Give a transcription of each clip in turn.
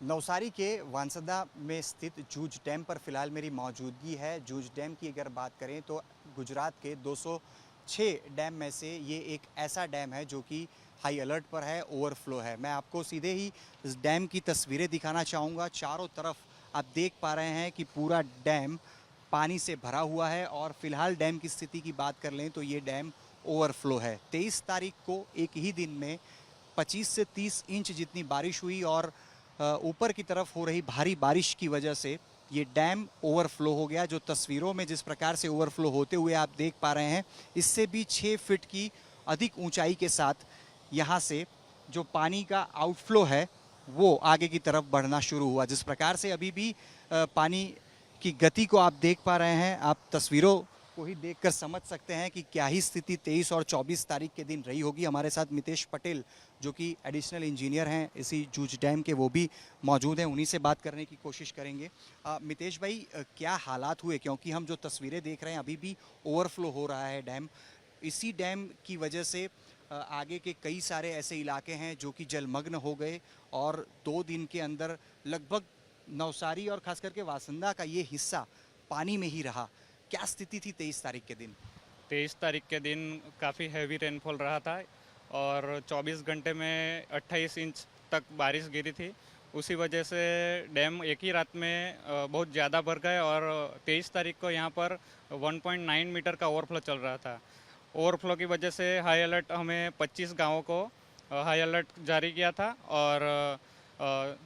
नवसारी के वांसदा में स्थित जूज डैम पर फिलहाल मेरी मौजूदगी है। जूज डैम की अगर बात करें तो गुजरात के 206 डैम में से ये एक ऐसा डैम है जो कि हाई अलर्ट पर है, ओवरफ्लो है। मैं आपको सीधे ही इस डैम की तस्वीरें दिखाना चाहूँगा। चारों तरफ आप देख पा रहे हैं कि पूरा डैम पानी से भरा हुआ है और फिलहाल डैम की स्थिति की बात कर लें तो ये डैम ओवरफ्लो है। 23 तारीख को एक ही दिन में 25 से 30 इंच जितनी बारिश हुई और ऊपर की तरफ हो रही भारी बारिश की वजह से ये डैम ओवरफ्लो हो गया। जो तस्वीरों में जिस प्रकार से ओवरफ्लो होते हुए आप देख पा रहे हैं, इससे भी 6 फीट की अधिक ऊंचाई के साथ यहाँ से जो पानी का आउटफ्लो है वो आगे की तरफ बढ़ना शुरू हुआ। जिस प्रकार से अभी भी पानी की गति को आप देख पा रहे हैं, आप तस्वीरों को ही देखकर समझ सकते हैं कि क्या ही स्थिति 23 और 24 तारीख के दिन रही होगी। हमारे साथ मितेश पटेल जो कि एडिशनल इंजीनियर हैं इसी जूज डैम के, वो भी मौजूद हैं। उन्हीं से बात करने की कोशिश करेंगे। मितेश भाई, क्या हालात हुए, क्योंकि हम जो तस्वीरें देख रहे हैं अभी भी ओवरफ्लो हो रहा है डैम। इसी डैम की वजह से आगे के कई सारे ऐसे इलाके हैं जो कि जलमग्न हो गए और 2 दिन के अंदर लगभग नवसारी और खास करके वासंदा का ये हिस्सा पानी में ही रहा। क्या स्थिति थी 23 तारीख के दिन? 23 तारीख के दिन काफ़ी हैवी रेनफॉल रहा था और 24 घंटे में 28 इंच तक बारिश गिरी थी। उसी वजह से डैम एक ही रात में बहुत ज़्यादा भर गए और 23 तारीख को यहाँ पर 1.9 मीटर का ओवरफ्लो चल रहा था। ओवरफ्लो की वजह से हाई अलर्ट, हमें 25 गांवों को हाई अलर्ट जारी किया था और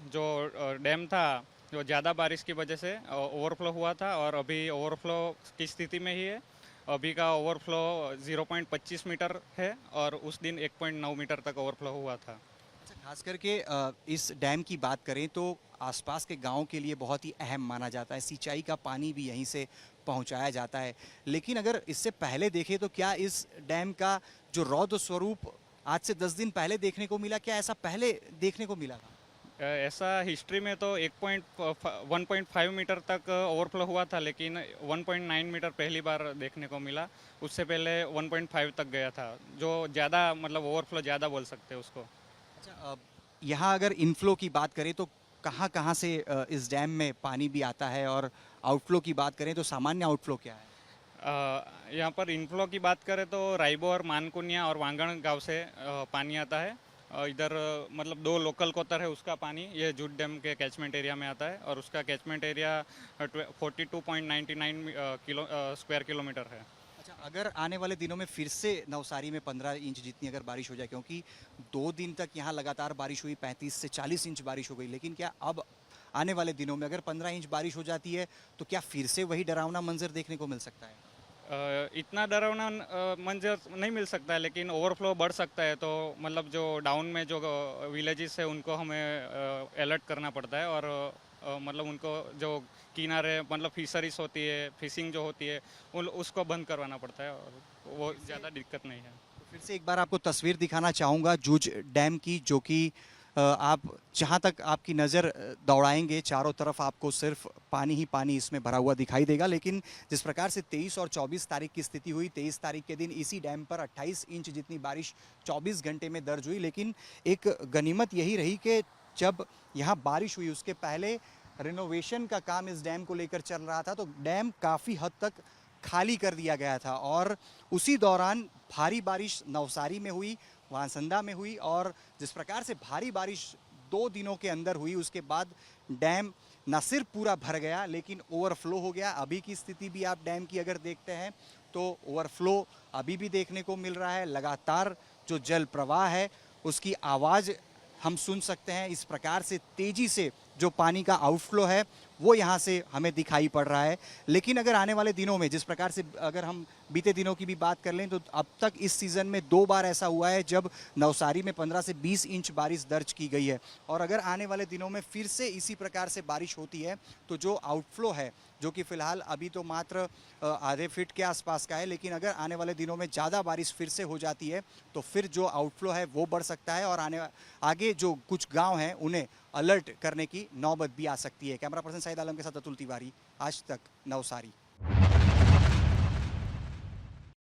जो डैम था जो ज़्यादा बारिश की वजह से ओवरफ्लो हुआ था और अभी ओवरफ्लो की स्थिति में ही है। अभी का ओवरफ्लो 0.25 मीटर है और उस दिन 1.9 मीटर तक ओवरफ्लो हुआ था। अच्छा, खास करके इस डैम की बात करें तो आसपास के गांव के लिए बहुत ही अहम माना जाता है। सिंचाई का पानी भी यहीं से पहुंचाया जाता है। लेकिन अगर इससे पहले देखें तो क्या इस डैम का जो रौद्र स्वरूप आज से 10 दिन पहले देखने को मिला, क्या ऐसा पहले देखने को मिला था? ऐसा हिस्ट्री में तो 1.5 मीटर तक ओवरफ्लो हुआ था, लेकिन 1.9 मीटर पहली बार देखने को मिला। उससे पहले 1.5 तक गया था, जो ज़्यादा मतलब ओवरफ्लो ज़्यादा बोल सकते हैं उसको। अच्छा, यहाँ अगर इनफ्लो की बात करें तो कहाँ कहाँ से इस डैम में पानी भी आता है, और आउटफ्लो की बात करें तो सामान्य आउटफ्लो क्या है? यहाँ पर इनफ्लो की बात करें तो रायबो और मानकुनिया और वांगण गांव से पानी आता है। इधर मतलब 2 लोकल कोतर है, उसका पानी ये जूट डैम के कैचमेंट एरिया में आता है और उसका कैचमेंट एरिया 42.99 स्क्वायर किलोमीटर है। अच्छा, अगर आने वाले दिनों में फिर से नवसारी में 15 इंच जितनी अगर बारिश हो जाए, क्योंकि 2 दिन तक यहाँ लगातार बारिश हुई, 35 से 40 इंच बारिश हो गई, लेकिन क्या अब आने वाले दिनों में अगर 15 इंच बारिश हो जाती है तो क्या फिर से वही डरावना मंजर देखने को मिल सकता है? इतना डरावना मंजर नहीं मिल सकता है, लेकिन ओवरफ्लो बढ़ सकता है। तो मतलब जो डाउन में जो विलेजेस है उनको हमें अलर्ट करना पड़ता है और मतलब उनको जो किनारे मतलब फिशरीज होती है, फिशिंग जो होती है, उसको बंद करवाना पड़ता है और वो ज़्यादा दिक्कत नहीं है। फिर से एक बार आपको तस्वीर दिखाना चाहूँगा जूज डैम की, जो कि आप जहाँ तक आपकी नज़र दौड़ाएंगे चारों तरफ आपको सिर्फ पानी ही पानी इसमें भरा हुआ दिखाई देगा। लेकिन जिस प्रकार से 23 और 24 तारीख की स्थिति हुई, 23 तारीख के दिन इसी डैम पर 28 इंच जितनी बारिश 24 घंटे में दर्ज हुई। लेकिन एक गनीमत यही रही कि जब यहाँ बारिश हुई उसके पहले रिनोवेशन का काम इस डैम को लेकर चल रहा था, तो डैम काफ़ी हद तक खाली कर दिया गया था और उसी दौरान भारी बारिश नवसारी में हुई, वांसदा में हुई, और जिस प्रकार से भारी बारिश 2 दिनों के अंदर हुई उसके बाद डैम न सिर्फ पूरा भर गया लेकिन ओवरफ्लो हो गया। अभी की स्थिति भी आप डैम की अगर देखते हैं तो ओवरफ्लो अभी भी देखने को मिल रहा है। लगातार जो जल प्रवाह है उसकी आवाज़ हम सुन सकते हैं। इस प्रकार से तेज़ी से जो पानी का आउटफ्लो है वो यहाँ से हमें दिखाई पड़ रहा है। लेकिन अगर आने वाले दिनों में जिस प्रकार से अगर हम बीते दिनों की भी बात कर लें तो अब तक इस सीज़न में 2 बार ऐसा हुआ है जब नवसारी में 15 से 20 इंच बारिश दर्ज की गई है। और अगर आने वाले दिनों में फिर से इसी प्रकार से बारिश होती है तो जो आउटफ्लो है, जो कि फ़िलहाल अभी तो मात्र आधे फीट के आसपास का है, लेकिन अगर आने वाले दिनों में ज़्यादा बारिश फिर से हो जाती है तो फिर जो आउटफ्लो है वो बढ़ सकता है और आगे जो कुछ गाँव हैं उन्हें अलर्ट करने की नौबत भी आ सकती है। कैमरा पर्सन सईद आलम के साथ अतुल तिवारी, आज तक, नवसारी।